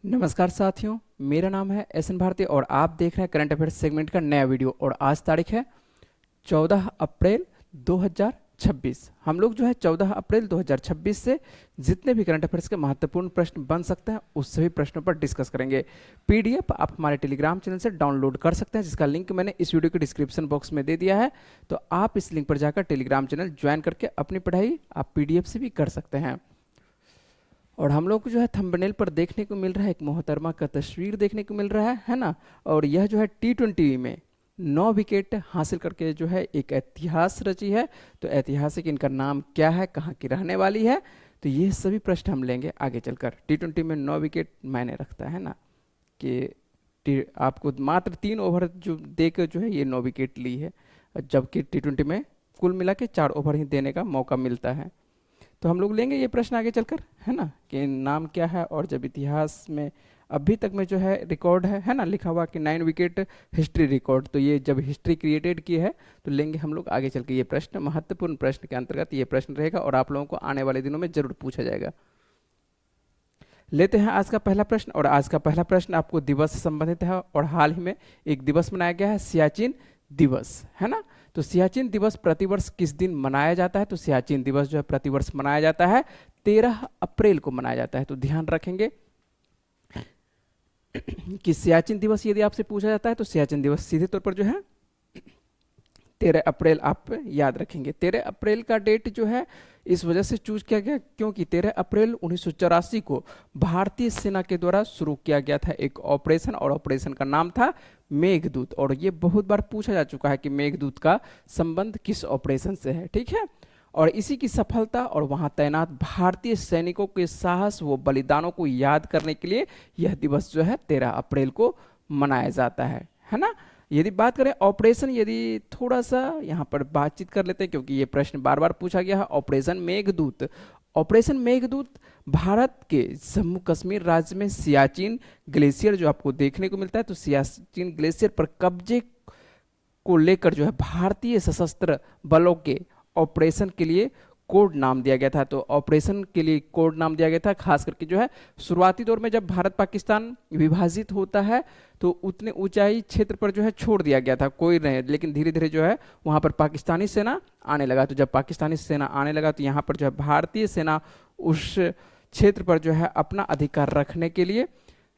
नमस्कार साथियों, मेरा नाम है एस एन भारती और आप देख रहे हैं करंट अफेयर्स सेगमेंट का नया वीडियो। और आज तारीख है 14 अप्रैल 2026। हम लोग जो है 14 अप्रैल 2026 से जितने भी करंट अफेयर्स के महत्वपूर्ण प्रश्न बन सकते हैं उस सभी प्रश्नों पर डिस्कस करेंगे। पीडीएफ आप हमारे टेलीग्राम चैनल से डाउनलोड कर सकते हैं, जिसका लिंक मैंने इस वीडियो के डिस्क्रिप्शन बॉक्स में दे दिया है। तो आप इस लिंक पर जाकर टेलीग्राम चैनल ज्वाइन करके अपनी पढ़ाई आप पीडीएफ से भी कर सकते हैं। और हम लोग को जो है थंबनेल पर देखने को मिल रहा है एक मोहतरमा का तस्वीर देखने को मिल रहा है ना। और यह जो है T20 में 9 विकेट हासिल करके जो है एक इतिहास रची है। तो ऐतिहासिक इनका नाम क्या है, कहाँ की रहने वाली है, तो ये सभी प्रश्न हम लेंगे आगे चलकर। T20 में 9 विकेट मायने रखता है ना कि आपको मात्र 3 ओवर जो देकर जो है ये 9 विकेट ली है, जबकि T20 में कुल मिला के 4 ओवर ही देने का मौका मिलता है। तो हम लोग लेंगे ये प्रश्न आगे चलकर, है ना, कि नाम क्या है। और जब इतिहास में अभी तक में जो है रिकॉर्ड है ना लिखा हुआ कि 9 विकेट हिस्ट्री रिकॉर्ड, तो ये जब हिस्ट्री क्रिएटेड की है तो लेंगे हम लोग आगे चल के ये प्रश्न। महत्वपूर्ण प्रश्न के अंतर्गत ये प्रश्न रहेगा और आप लोगों को आने वाले दिनों में जरूर पूछा जाएगा। लेते हैं आज का पहला प्रश्न। और आज का पहला प्रश्न आपको दिवस से संबंधित है और हाल ही में एक दिवस मनाया गया है, सियाचिन दिवस, है ना। तो सियाचिन दिवस प्रतिवर्ष किस दिन मनाया जाता है? तो सियाचिन दिवस जो है प्रतिवर्ष मनाया जाता है 13 अप्रैल को मनाया जाता है। तो ध्यान रखेंगे कि सियाचिन दिवस यदि आपसे पूछा जाता है तो सियाचिन दिवस सीधे तौर पर जो है 13 अप्रैल आप याद रखेंगे। 13 अप्रैल का डेट जो है इस वजह से चूज किया गया क्योंकि 13 अप्रैल 1984 को भारतीय सेना के द्वारा शुरू किया गया था एक ऑपरेशन, और ऑपरेशन का नाम था मेघदूत। और ये बहुत बार पूछा जा चुका है कि मेघदूत का संबंध किस ऑपरेशन से है, ठीक है। और इसी की सफलता और वहां तैनात भारतीय सैनिकों के साहस व बलिदानों को याद करने के लिए यह दिवस जो है 13 अप्रैल को मनाया जाता है ना। यदि बात करें ऑपरेशन, यदि थोड़ा सा यहाँ पर बातचीत कर लेते हैं क्योंकि ये प्रश्न बार बार पूछा गया है। ऑपरेशन मेघदूत, ऑपरेशन मेघदूत भारत के जम्मू कश्मीर राज्य में सियाचिन ग्लेशियर जो आपको देखने को मिलता है, तो सियाचिन ग्लेशियर पर कब्जे को लेकर जो है भारतीय सशस्त्र बलों के ऑपरेशन के लिए कोड नाम दिया गया था। तो ऑपरेशन के लिए कोड नाम दिया गया था खास करके जो है शुरुआती दौर में जब भारत पाकिस्तान विभाजित होता है तो उतने ऊंचाई क्षेत्र पर जो है छोड़ दिया गया था, कोई नहीं, लेकिन धीरे धीरे जो है वहां पर पाकिस्तानी सेना आने लगा। तो जब पाकिस्तानी सेना आने लगा तो यहाँ पर जो है भारतीय सेना उस क्षेत्र पर जो है अपना अधिकार रखने के लिए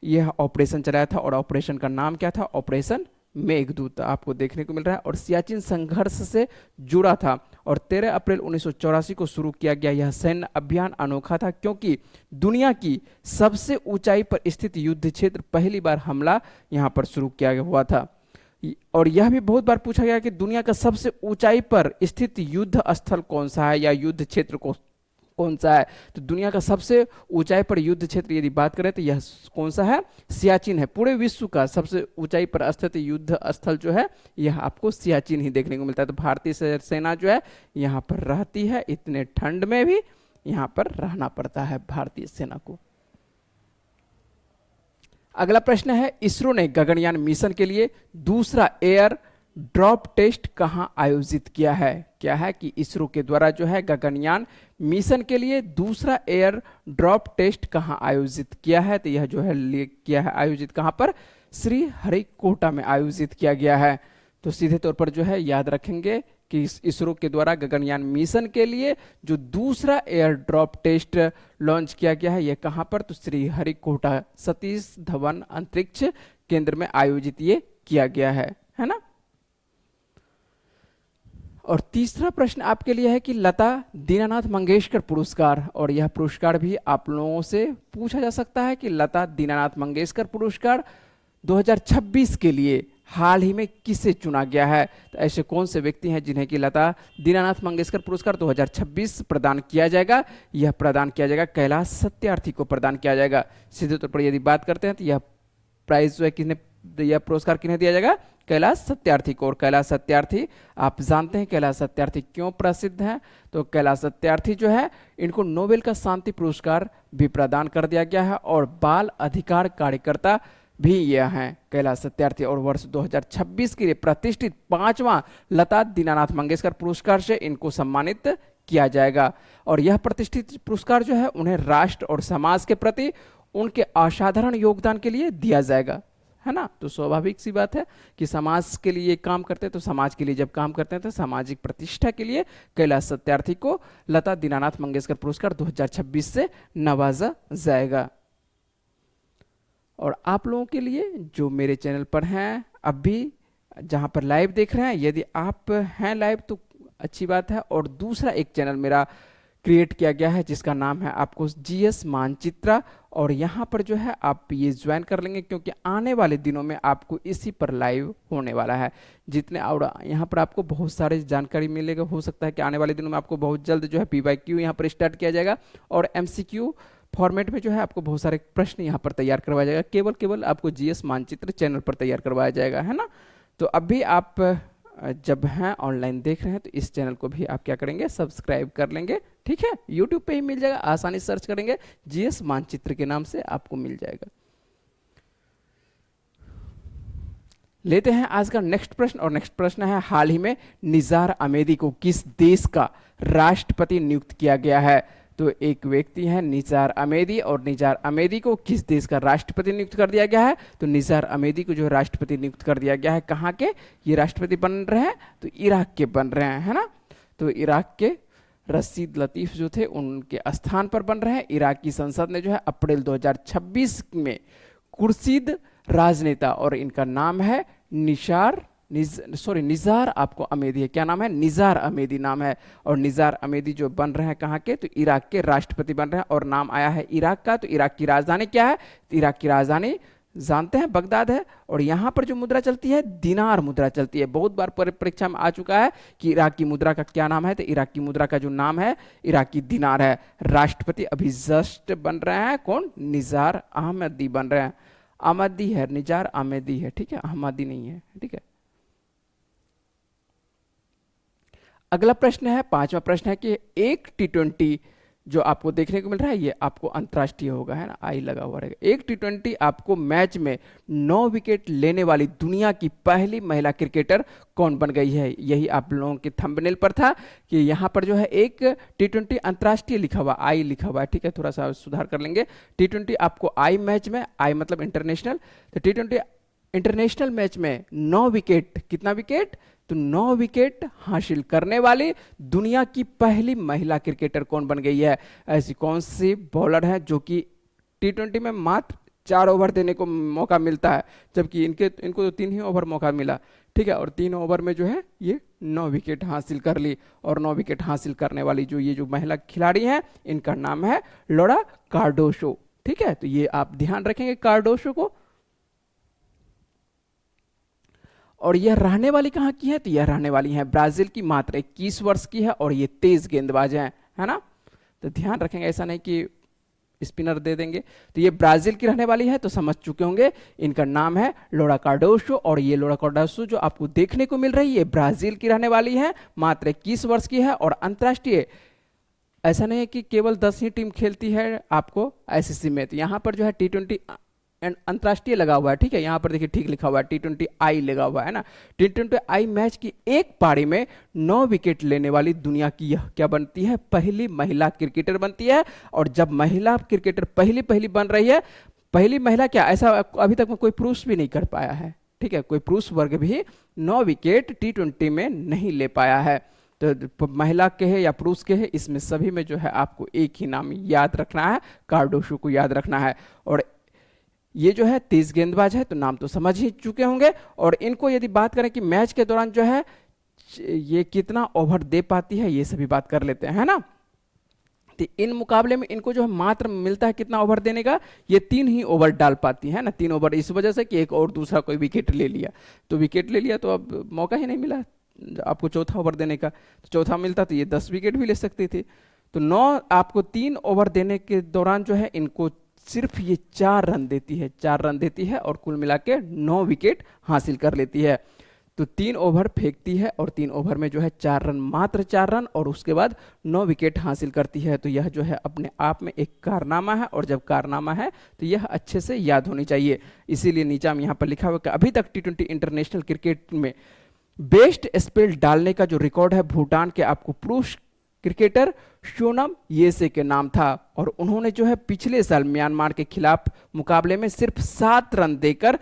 यह ऑपरेशन चलाया था। और ऑपरेशन का नाम क्या था? ऑपरेशन मेघदूत आपको देखने को मिल रहा है। और सियाचिन संघर्ष से जुड़ा था और 13 अप्रैल 1984 को शुरू किया गया यह सैन्य अभियान अनोखा था क्योंकि दुनिया की सबसे ऊंचाई पर स्थित युद्ध क्षेत्र पहली बार हमला यहां पर शुरू किया हुआ था। और यह भी बहुत बार पूछा गया कि दुनिया का सबसे ऊंचाई पर स्थित युद्ध स्थल कौन सा है या युद्ध क्षेत्र कौन सा है। तो दुनिया का सबसे ऊंचाई पर युद्ध क्षेत्र यदि बात करें तो यह कौन सा है? सियाचिन है। पूरे विश्व का सबसे ऊंचाई पर स्थित युद्ध स्थल जो है यह आपको सियाचिन ही देखने को मिलता है। तो भारतीय सेना जो है यहाँ पर रहती है, इतने ठंड में भी यहाँ पर रहना पड़ता है भारतीय सेना को। अगला प्रश्न है, इसरो ने गगनयान मिशन के लिए दूसरा एयर ड्रॉप टेस्ट कहां आयोजित किया है? क्या है कि इसरो के द्वारा जो है गगनयान मिशन के लिए दूसरा एयर ड्रॉप टेस्ट कहां आयोजित किया है? तो यह जो है किया है आयोजित कहां पर? श्री हरिकोटा में आयोजित किया गया है। तो सीधे तौर पर जो है याद रखेंगे कि इसरो के द्वारा गगनयान मिशन के लिए जो दूसरा एयर ड्रॉप टेस्ट लॉन्च किया गया है यह कहां पर? तो श्री हरिकोटा सतीश धवन अंतरिक्ष केंद्र में आयोजित ये किया गया है ना। और तीसरा प्रश्न आपके लिए है कि लता दीनानाथ मंगेशकर पुरस्कार, और यह पुरस्कार भी आप लोगों से पूछा जा सकता है कि लता दीनानाथ मंगेशकर पुरस्कार 2026 के लिए हाल ही में किसे चुना गया है? तो ऐसे कौन से व्यक्ति हैं जिन्हें कि लता दीनानाथ मंगेशकर पुरस्कार 2026 प्रदान किया जाएगा? यह प्रदान किया जाएगा कैलाश सत्यार्थी को प्रदान किया जाएगा। सीधे तौर पर यदि बात करते हैं तो यह प्राइज जो है किन्हें, यह पुरस्कार किन्हें दिया जाएगा? कैलाश सत्यार्थी को। और कैलाश सत्यार्थी आप जानते हैं कैलाश सत्यार्थी क्यों प्रसिद्ध हैं? तो कैलाश सत्यार्थी जो है इनको नोबेल का शांति पुरस्कार भी प्रदान कर दिया गया है और बाल अधिकार कार्यकर्ता भी यह हैं कैलाश सत्यार्थी। और वर्ष 2026 के लिए प्रतिष्ठित 5वां लता दीनानाथ मंगेशकर पुरस्कार से इनको सम्मानित किया जाएगा। और यह प्रतिष्ठित पुरस्कार जो है उन्हें राष्ट्र और समाज के प्रति उनके असाधारण योगदान के लिए दिया जाएगा, है ना। तो स्वाभाविक सी बात है कि समाज के लिए काम करते हैं, तो समाज के लिए जब काम करते हैं तो सामाजिक प्रतिष्ठा के लिए कैलाश सत्यार्थी को लता दीनानाथ मंगेशकर पुरस्कार 2026 से नवाजा जाएगा। और आप लोगों के लिए जो मेरे चैनल पर हैं, अब भी जहां पर लाइव देख रहे हैं, यदि आप हैं लाइव तो अच्छी बात है। और दूसरा एक चैनल मेरा क्रिएट किया गया है जिसका नाम है आपको जीएस मानचित्रा, और यहाँ पर जो है आप ये ज्वाइन कर लेंगे, क्योंकि आने वाले दिनों में आपको इसी पर लाइव होने वाला है। जितने और यहाँ पर आपको बहुत सारी जानकारी मिलेगा। हो सकता है कि आने वाले दिनों में आपको बहुत जल्द जो है PYQ यहाँ पर स्टार्ट किया जाएगा, और MCQ फॉर्मेट में जो है आपको बहुत सारे प्रश्न यहाँ पर तैयार करवाया जाएगा। केवल आपको जीएस मानचित्र चैनल पर तैयार करवाया जाएगा, है ना। तो अभी आप जब हैं ऑनलाइन देख रहे हैं तो इस चैनल को भी आप क्या करेंगे, सब्सक्राइब कर लेंगे, ठीक है। यूट्यूब पे ही मिल जाएगा, आसानी से सर्च करेंगे जीएस मानचित्र के नाम से आपको मिल जाएगा। लेते हैं आज का नेक्स्ट प्रश्न, और नेक्स्ट प्रश्न है, हाल ही में निज़ार अहमदी को किस देश का राष्ट्रपति नियुक्त किया गया है। तो एक व्यक्ति है निज़ार अहमदी, और निज़ार अहमदी को किस देश का राष्ट्रपति नियुक्त कर दिया गया है। तो निज़ार अहमदी को जो राष्ट्रपति नियुक्त कर दिया गया है, कहाँ के ये राष्ट्रपति बन रहे हैं, तो इराक के बन रहे हैं, है ना। तो इराक के रशीद लतीफ़ जो थे उनके स्थान पर बन रहे हैं। इराक की संसद ने जो है अप्रैल 2026 में कुर्सीद राजनेता, और इनका नाम है निज़ार आपको अहमदी है। क्या नाम है, निज़ार अहमदी नाम है। और निज़ार अहमदी जो बन रहे हैं कहाँ के, तो इराक के राष्ट्रपति बन रहे हैं, और नाम आया है इराक का। तो इराक की राजधानी क्या है, तो इराक की राजधानी जानते हैं बगदाद है। और यहाँ पर जो मुद्रा चलती है दिनार मुद्रा चलती है। बहुत बार परीक्षा में आ चुका है कि इराक की मुद्रा का क्या नाम है, तो इराक की मुद्रा का जो नाम है इराकी दिनार है। राष्ट्रपति अभी जस्ट बन रहे हैं कौन, निज़ार अहमदी बन रहे हैं। अहमदी है, निज़ार अहमदी है, ठीक है, अहमदी नहीं है, ठीक है। अगला प्रश्न है, पांचवा प्रश्न है कि एक T20 जो आपको देखने को मिल रहा है ये आपको अंतर्राष्ट्रीय होगा, है ना, आई लगा हुआ रहेगा। एक T20 आपको मैच में 9 विकेट लेने वाली दुनिया की पहली महिला क्रिकेटर कौन बन गई है। यही आप लोगों के थंबनेल पर था कि यहाँ पर जो है एक T20 अंतर्राष्ट्रीय लिखा हुआ, आई लिखा हुआ है, ठीक है, थोड़ा सा सुधार कर लेंगे। T20 आपको आई मैच में, आई मतलब इंटरनेशनल, तो T20 इंटरनेशनल मैच में 9 विकेट, कितना विकेट, तो 9 विकेट हासिल करने वाली दुनिया की पहली महिला क्रिकेटर कौन बन गई है। ऐसी कौन सी बॉलर है जो कि T20 में मात्र 4 ओवर देने को मौका मिलता है, जबकि इनको तो 3 ही ओवर मौका मिला, ठीक है। और 3 ओवर में जो है ये 9 विकेट हासिल कर ली। और 9 विकेट हासिल करने वाली जो महिला खिलाड़ी हैं इनका नाम है लौरा कार्डोसो, ठीक है। तो ये आप ध्यान रखेंगे कार्डोसो को। और यह रहने वाली कहाँ की है, तो यह रहने वाली है ब्राजील की, मात्र 21 वर्ष की है, और ये तेज गेंदबाज है ना। तो ध्यान रखेंगे, ऐसा नहीं कि स्पिनर दे देंगे। तो ये ब्राजील की रहने वाली है, तो समझ चुके होंगे इनका नाम है लौरा कार्डोसो। और ये लौरा कार्डोसो जो आपको देखने को मिल रही है ये ब्राजील की रहने वाली है, मात्र 21 वर्ष की है। और अंतर्राष्ट्रीय ऐसा नहीं है कि केवल 10 ही टीम खेलती है आपको ICC में, तो यहाँ पर जो है T20 अंतर्राष्ट्रीय लगा हुआ है, ठीक है। यहाँ पर देखिए ठीक लिखा हुआ है T20 आई लगा हुआ है ना। T20 आई मैच की एक पारी में 9 विकेट लेने वाली दुनिया की यह क्या बनती है, पहली महिला क्रिकेटर बनती है। और जब महिला क्रिकेटर पहली बन रही है, पहली महिला क्या, ऐसा अभी तक में कोई पुरुष भी नहीं कर पाया है, ठीक है। कोई पुरुष वर्ग भी 9 विकेट T20 में नहीं ले पाया है। तो महिला के है या पुरुष के है, इसमें सभी में जो है आपको एक ही नाम याद रखना है, कार्डोसो को याद रखना है। और ये जो है तेज गेंदबाज है, तो नाम तो समझ ही चुके होंगे। और इनको यदि बात करें कि मैच के दौरान जो है ये कितना ओवर दे पाती है, ये सभी बात कर लेते हैं, है ना। तो इन मुकाबले में इनको जो है मात्र मिलता है कितना ओवर देने का, ये 3 ही ओवर डाल पाती है ना, 3 ओवर, इस वजह से कि एक और दूसरा कोई विकेट ले लिया, तो विकेट ले लिया तो अब मौका ही नहीं मिला आपको चौथा ओवर देने का। तो चौथा मिलता तो ये 10 विकेट भी ले सकती थी। तो 9 आपको 3 ओवर देने के दौरान जो है इनको सिर्फ ये 4 रन देती है, 4 रन देती है, और कुल मिला के 9 विकेट हासिल कर लेती है। तो 3 ओवर फेंकती है, और 3 ओवर में जो है 4 रन, मात्र 4 रन, और उसके बाद 9 विकेट हासिल करती है। तो यह जो है अपने आप में एक कारनामा है, और जब कारनामा है तो यह अच्छे से याद होनी चाहिए। इसीलिए नीचे हम यहाँ पर लिखा हुआ कि अभी तक T20 इंटरनेशनल क्रिकेट में बेस्ट स्पेल डालने का जो रिकॉर्ड है भूटान के आपको पुरुष क्रिकेटर सोनम येसे के नाम था और उन्होंने जो है पिछले साल म्यांमार के खिलाफ मुकाबले में सिर्फ 7 रन देकर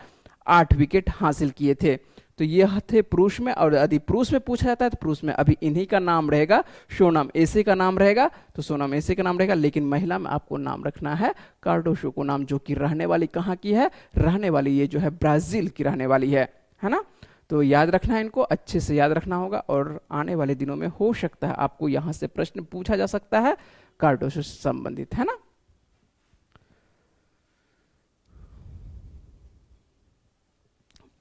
8 विकेट हासिल किए थे। तो ये थे पुरुष में, और यदि पुरुष में पूछा जाता है तो पुरुष में अभी इन्हीं का नाम रहेगा, सोनम येसे का नाम रहेगा, तो सोनम येसे का नाम रहेगा। लेकिन महिला में आपको नाम रखना है कार्डोसो को नाम, जो कि रहने वाली कहाँ की है, रहने वाली ये जो है ब्राजील की रहने वाली है ना। तो याद रखना है, इनको अच्छे से याद रखना होगा, और आने वाले दिनों में हो सकता है आपको यहां से प्रश्न पूछा जा सकता है कार्डोसो से संबंधित, है ना।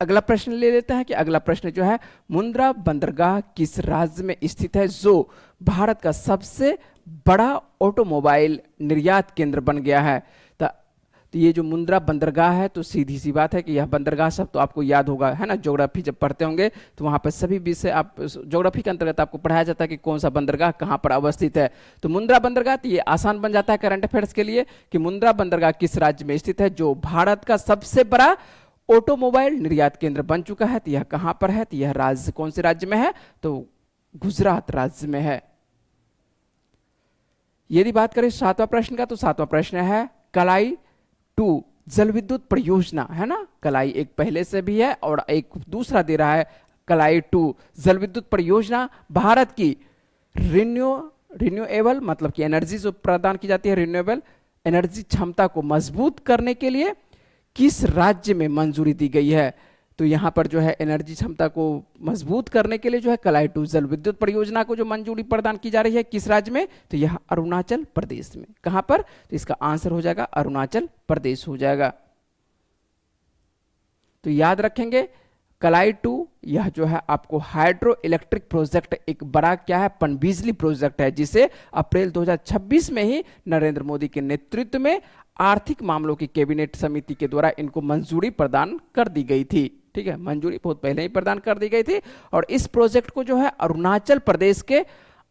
अगला प्रश्न ले लेते हैं कि अगला प्रश्न जो है, मुंद्रा बंदरगाह किस राज्य में स्थित है जो भारत का सबसे बड़ा ऑटोमोबाइल निर्यात केंद्र बन गया है। तो ये जो मुंद्रा बंदरगाह है, तो सीधी सी बात है कि यह बंदरगाह सब तो आपको याद होगा, है ना। ज्योग्राफी जब पढ़ते होंगे तो वहाँ पर सभी विषय आप ज्योग्राफी के अंतर्गत आपको पढ़ाया जाता है कि कौन सा बंदरगाह कहाँ पर अवस्थित है। तो मुंद्रा बंदरगाह, तो ये आसान बन जाता है करंट अफेयर्स के लिए कि मुंद्रा बंदरगाह किस राज्य में स्थित है जो भारत का सबसे बड़ा ऑटोमोबाइल निर्यात केंद्र बन चुका है। तो यह कहाँ पर है, तो यह राज्य कौन से राज्य में है, तो गुजरात राज्य में है। यदि बात करें 7वां प्रश्न का, तो 7वां प्रश्न है कलाई 2 जल विद्युत परियोजना, है ना। कलाई एक पहले से भी है और एक दूसरा दे रहा है, कलाई 2 जल विद्युत परियोजना भारत की रिन्यूएबल मतलब कि एनर्जी जो प्रदान की जाती है, रिन्यूएबल एनर्जी क्षमता को मजबूत करने के लिए किस राज्य में मंजूरी दी गई है। तो यहां पर जो है एनर्जी क्षमता को मजबूत करने के लिए जो है कलाई 2 जल विद्युत परियोजना को जो मंजूरी प्रदान की जा रही है, किस राज्य में, तो यह अरुणाचल प्रदेश में। कहां पर, तो इसका आंसर हो जाएगा अरुणाचल प्रदेश हो जाएगा। तो याद रखेंगे कलाई 2 यह जो है आपको हाइड्रो इलेक्ट्रिक प्रोजेक्ट, एक बड़ा क्या है, पनबिजली प्रोजेक्ट है, जिसे अप्रैल 2026 में ही नरेंद्र मोदी के नेतृत्व में आर्थिक मामलों की कैबिनेट समिति के द्वारा इनको मंजूरी प्रदान कर दी गई थी। ठीक है, मंजूरी बहुत पहले ही प्रदान कर दी गई थी। और इस प्रोजेक्ट को जो है अरुणाचल प्रदेश के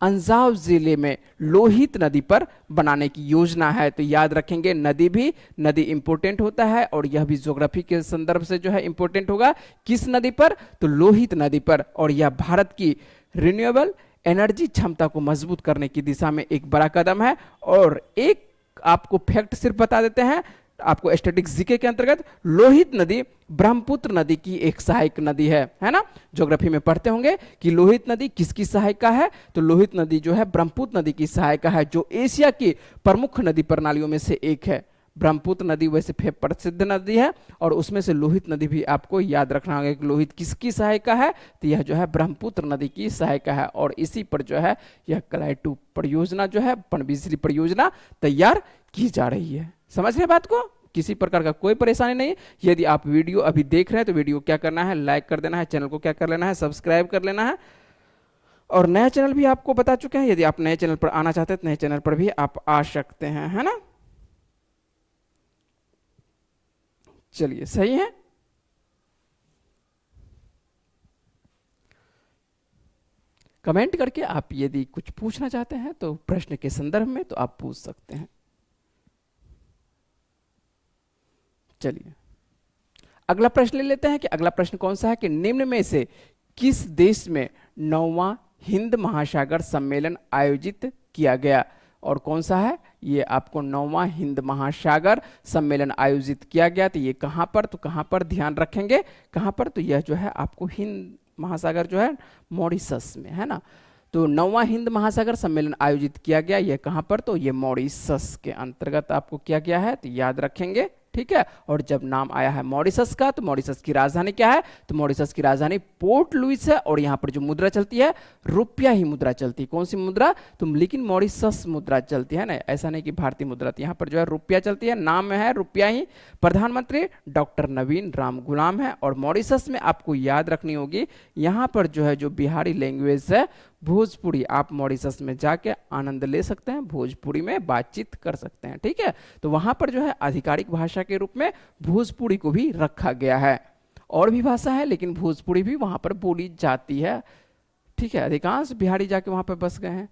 अंजाव जिले में लोहित नदी पर बनाने की योजना है। तो याद रखेंगे नदी इंपोर्टेंट होता है, और यह भी ज्योग्राफी के संदर्भ से जो है इंपोर्टेंट होगा। किस नदी पर, तो लोहित नदी पर। और यह भारत की रिन्यूएबल एनर्जी क्षमता को मजबूत करने की दिशा में एक बड़ा कदम है। और एक आपको फैक्ट सिर्फ बता देते हैं आपको स्टैटिक्स जीके के अंतर्गत, लोहित नदी ब्रह्मपुत्र नदी की एक सहायक नदी है ना। ज्योग्राफी में पढ़ते होंगे कि लोहित नदी किसकी सहायिका है, तो लोहित नदी जो है ब्रह्मपुत्र नदी की सहायिका है, जो एशिया की प्रमुख नदी प्रणालियों में से एक है। ब्रह्मपुत्र नदी वैसे प्रसिद्ध नदी है, और उसमें से लोहित नदी भी आपको याद रखना होगा कि लोहित किसकी सहायिका है, तो यह जो है ब्रह्मपुत्र नदी की सहायिका है। और इसी पर जो है यह कलाई 2 परियोजना जो है पनबिजली परियोजना तैयार की जा रही है। समझ रहे बात को, किसी प्रकार का कोई परेशानी नहीं। यदि आप वीडियो अभी देख रहे हैं तो वीडियो क्या करना है, लाइक कर देना है, चैनल को क्या कर लेना है, सब्सक्राइब कर लेना है। और नया चैनल भी आपको बता चुके हैं, यदि आप नए चैनल पर आना चाहते हैं तो नए चैनल पर भी आप आ सकते हैं, है ना। चलिए सही है। कमेंट करके आप यदि कुछ पूछना चाहते हैं तो प्रश्न के संदर्भ में तो आप पूछ सकते हैं। चलिए अगला प्रश्न ले लेते हैं कि अगला प्रश्न कौन सा है कि निम्न में से किस देश में 9वां हिंद महासागर सम्मेलन आयोजित किया गया। और कौन सा है, ये आपको 9वां हिंद महासागर सम्मेलन आयोजित किया गया। तो ये कहां पर, तो कहां पर ध्यान रखेंगे, कहां पर, तो यह जो है आपको हिंद महासागर जो है मॉरिशस में, है ना। तो 9वां हिंद महासागर सम्मेलन आयोजित किया गया, यह कहां पर, तो ये मॉरिशस के अंतर्गत आपको किया गया है, तो याद रखेंगे। ठीक है, और जब नाम आया है मॉरिशस का, तो मॉरिशस की राजधानी क्या है, तो मॉरिशस की राजधानी पोर्ट लुइस है। और यहाँ पर जो मुद्रा चलती है रुपया ही मुद्रा चलती है। कौन सी मुद्रा, तुम लेकिन मॉरिशस मुद्रा चलती है ना, ऐसा नहीं कि भारतीय मुद्रा। तो यहाँ पर जो है रुपया चलती है, नाम में है रुपया ही। प्रधानमंत्री डॉक्टर नवीन राम गुलाम है। और मॉरिशस में आपको याद रखनी होगी, यहाँ पर जो है जो बिहारी लैंग्वेज है भोजपुरी, आप मॉरिशस में जाके आनंद ले सकते हैं, भोजपुरी में बातचीत कर सकते हैं। ठीक है, तो वहां पर जो है आधिकारिक भाषा के रूप में भोजपुरी को भी रखा गया है। और भी भाषा है लेकिन भोजपुरी भी वहां पर बोली जाती है। ठीक है, अधिकांश बिहारी जाके वहां पर बस गए हैं।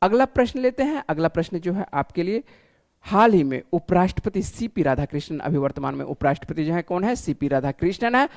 अगला प्रश्न लेते हैं। अगला प्रश्न जो है आपके लिए, हाल ही में उपराष्ट्रपति सीपी राधाकृष्णन, अभी वर्तमान में उपराष्ट्रपति जो है कौन है, सीपी राधाकृष्णन है।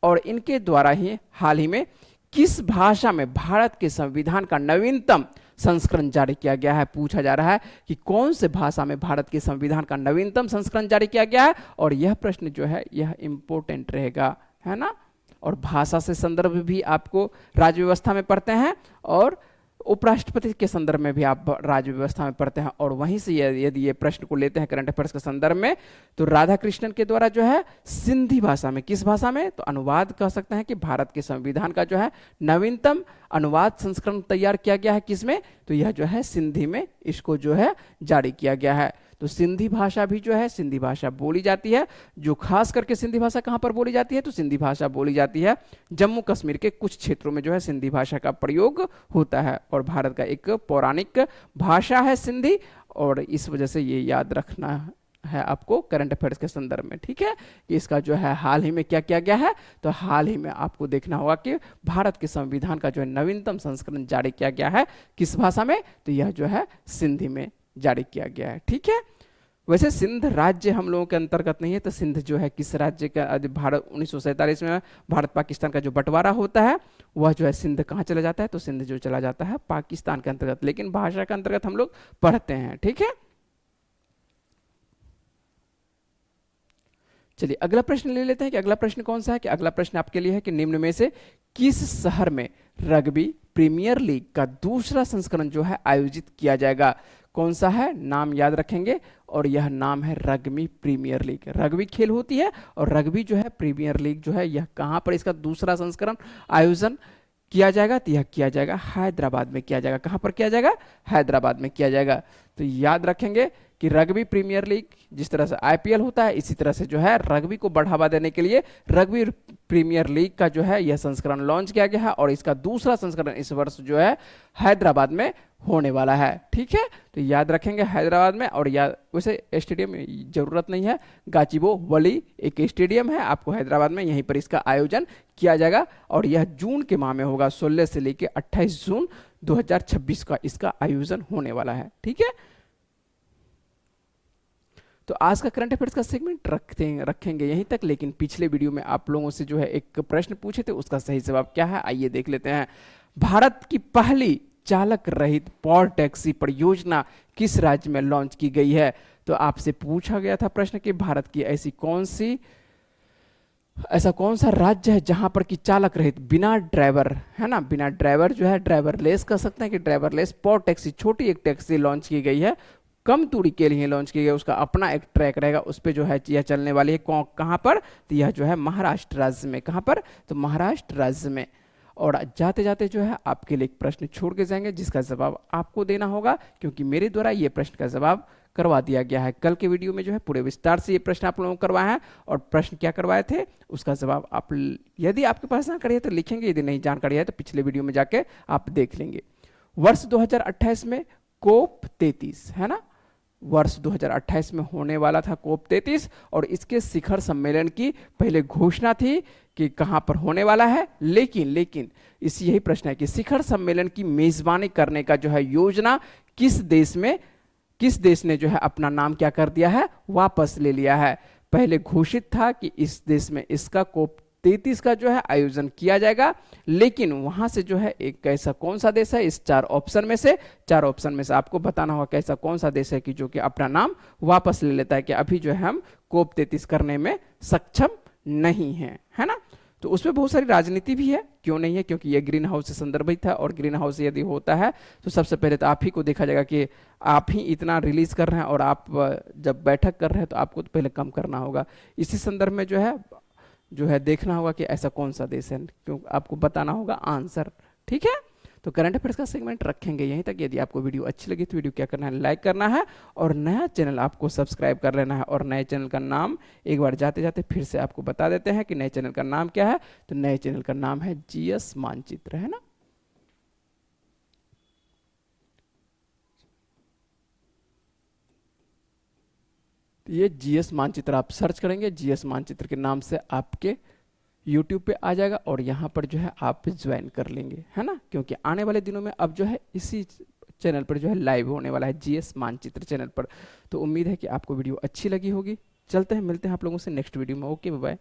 और इनके द्वारा ही हाल ही में किस भाषा में भारत के संविधान का नवीनतम संस्करण जारी किया गया है। पूछा जा रहा है कि कौन से भाषा में भारत के संविधान का नवीनतम संस्करण जारी किया गया है, और यह प्रश्न जो है यह इंपॉर्टेंट रहेगा, है ना। और भाषा से संदर्भ भी आपको राज्य व्यवस्था में पढ़ते हैं, और उपराष्ट्रपति के संदर्भ में भी आप राज्य व्यवस्था में पढ़ते हैं। और वहीं से यदि ये प्रश्न को लेते हैं करंट अफेयर्स के संदर्भ में, तो राधाकृष्णन के द्वारा जो है सिंधी भाषा में, किस भाषा में, तो अनुवाद कह सकते हैं कि भारत के संविधान का जो है नवीनतम अनुवाद संस्करण तैयार किया गया है, किसमें, तो यह जो है सिंधी में इसको जो है जारी किया गया है। तो सिंधी भाषा भी जो है, सिंधी भाषा बोली जाती है। जो खास करके सिंधी भाषा कहाँ पर बोली जाती है, तो सिंधी भाषा बोली जाती है जम्मू कश्मीर के कुछ क्षेत्रों में जो है सिंधी भाषा का प्रयोग होता है, और भारत का एक पौराणिक भाषा है सिंधी, और इस वजह से ये याद रखना है आपको करंट अफेयर्स के संदर्भ में, ठीक है। कि इसका जो है हाल ही में क्या किया गया है, तो हाल ही में आपको देखना होगा कि भारत के संविधान का जो है नवीनतम संस्करण जारी किया गया है, किस भाषा में, तो यह जो है सिंधी में जारी किया गया है, ठीक है। वैसे सिंध राज्य हम लोगों के अंतर्गत नहीं है, तो सिंध जो है किस राज्य का, भारत 1947 में भारत पाकिस्तान का जो बंटवारा होता है, वह जो है सिंध कहाँ चला जाता है, तो सिंध जो चला जाता है पाकिस्तान के अंतर्गत, लेकिन भाषा के अंतर्गत हम लोग पढ़ते हैं, ठीक है। चलिए अगला प्रश्न ले लेते हैं कि अगला प्रश्न कौन सा है, कि अगला प्रश्न आपके लिए है कि निम्न में से किस शहर में रग्बी प्रीमियर लीग का दूसरा संस्करण जो है आयोजित किया जाएगा। कौन सा है, नाम याद रखेंगे, और यह नाम है रग्बी प्रीमियर लीग। रग्बी खेल होती है, और रग्बी जो है प्रीमियर लीग जो है यह कहाँ पर इसका दूसरा संस्करण आयोजन किया जाएगा, तो यह किया जाएगा हैदराबाद में किया जाएगा। कहाँ पर किया जाएगा, हैदराबाद में किया जाएगा। तो याद रखेंगे कि रग्बी प्रीमियर लीग जिस तरह से आईपीएल होता है, इसी तरह से जो है रग्बी को बढ़ावा देने के लिए रग्बी प्रीमियर लीग का जो है यह संस्करण लॉन्च किया गया है, और इसका दूसरा संस्करण इस वर्ष जो है हैदराबाद में होने वाला है, ठीक है। तो याद रखेंगे हैदराबाद में, और याद वैसे स्टेडियम जरूरत नहीं है, गाचिबो वली एक स्टेडियम है आपको हैदराबाद में, यहीं पर इसका आयोजन किया जाएगा, और यह जून के माह में होगा, 16 से लेकर 28 जून 2026 का इसका आयोजन होने वाला है, ठीक है। तो आज का करंट अफेयर्स का सेगमेंट रखेंगे यहीं तक, लेकिन पिछले वीडियो में आप लोगों से जो है एक प्रश्न पूछे थे, उसका सही जवाब क्या है, आइए देख लेते हैं। भारत की पहली चालक रहित पॉड टैक्सी परियोजना किस राज्य में लॉन्च की गई है। तो आपसे पूछा गया था प्रश्न कि भारत की ऐसा कौन सा राज्य है जहां पर कि चालक रहित, बिना ड्राइवर, है ना, बिना ड्राइवर जो है, ड्राइवरलेस कह सकते हैं कि ड्राइवरलेस पॉड टैक्सी, छोटी एक टैक्सी लॉन्च की गई है, कम दूरी के लिए लॉन्च की गई, उसका अपना एक ट्रैक रहेगा, उस पर जो है यह चलने वाली है। कहाँ पर, तो यह जो है महाराष्ट्र राज्य में। कहाँ पर, तो महाराष्ट्र राज्य में। और जाते जाते जो है आपके लिए एक प्रश्न छोड़ के जाएंगे जिसका जवाब आपको देना होगा, क्योंकि मेरे द्वारा ये प्रश्न का जवाब करवा दिया गया है। कल के वीडियो में जो है पूरे विस्तार से ये प्रश्न आप लोगों को करवाया है, और प्रश्न क्या करवाए थे उसका जवाब आप, यदि आपके पास जानकारी है तो लिखेंगे, यदि नहीं जानकारी है तो पिछले वीडियो में जाके आप देख लेंगे। वर्ष 2028 में कोप 33, है ना, वर्ष 2028 में होने वाला था कोप 33, और इसके शिखर सम्मेलन की पहले घोषणा थी कि कहां पर होने वाला है, लेकिन इस यही प्रश्न है कि शिखर सम्मेलन की मेजबानी करने का जो है योजना किस देश ने जो है अपना नाम क्या कर दिया है, वापस ले लिया है। पहले घोषित था कि इस देश में इसका कोप 33 का जो है आयोजन किया जाएगा, लेकिन वहां से जो है एक ऐसा कौन सा देश है, इस चार ऑप्शन में से आपको बताना होगा कैसा कौन सा देश है कि जो कि अपना नाम वापस ले लेता है, कि अभी जो है हम कोप 33 करने में सक्षम नहीं है ना। तो उसमें बहुत सारी राजनीति भी है, क्यों नहीं है, क्योंकि ये ग्रीन हाउस से संदर्भित है, और ग्रीन हाउस यदि होता है तो सबसे पहले तो आप ही को देखा जाएगा कि आप ही इतना रिलीज कर रहे हैं, और आप जब बैठक कर रहे हैं तो आपको तो पहले कम करना होगा। इसी संदर्भ में जो है देखना होगा कि ऐसा कौन सा देश है, क्यों आपको बताना होगा आंसर, ठीक है। तो करंट अफेयर्स का सेगमेंट रखेंगे यहीं तक। यदि आपको वीडियो अच्छी लगी तो वीडियो क्या करना है, लाइक करना है, और नया चैनल आपको सब्सक्राइब कर लेना है। और नए चैनल का नाम एक बार जाते जाते फिर से आपको बता देते हैं कि नए चैनल का नाम क्या है। तो नए चैनल का नाम है जीएस मानचित्र, है ना। तो ये जीएस मानचित्र आप सर्च करेंगे, जीएस मानचित्र के नाम से आपके YouTube पे आ जाएगा, और यहाँ पर जो है आप ज्वाइन कर लेंगे, है ना, क्योंकि आने वाले दिनों में अब जो है इसी चैनल पर जो है लाइव होने वाला है, जीएस मानचित्र चैनल पर। तो उम्मीद है कि आपको वीडियो अच्छी लगी होगी। चलते हैं, मिलते हैं आप लोगों से नेक्स्ट वीडियो में। Okay, bye bye.